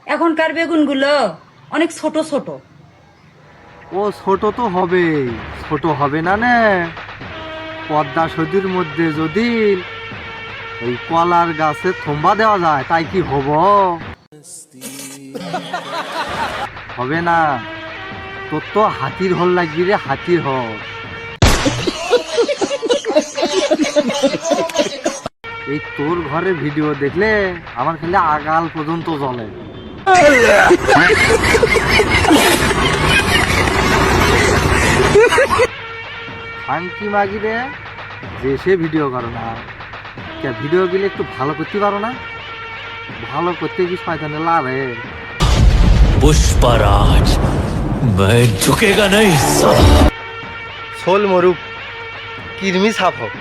এখনকার বেগুনগুলো অনেক ছোট ছোট। ও ছোট তো হবে, ছোট হবে না না। পদ্মা সেতুর মধ্যে যদি ওই কলার গাছে থম্বা দেওয়া যায় তাই কি হব? হবে না। তোর তো হাতির হল লাগবি রে, হাতির হল। এই তোর ঘরে ভিডিও দেখলে আমার খালি আগাল পর্যন্ত জ্বলে। ফাঙ্কি মাগি রে, যে সে ভিডিও করো না, ভিডিও গুলো একটু ভালো করতে পারো না? ভালো করতে কি শয়তানের লাভ হে? पुष्पराज मैं झुकेगा नहीं साला। সোল মরুক, কিরমি সাপ হোক।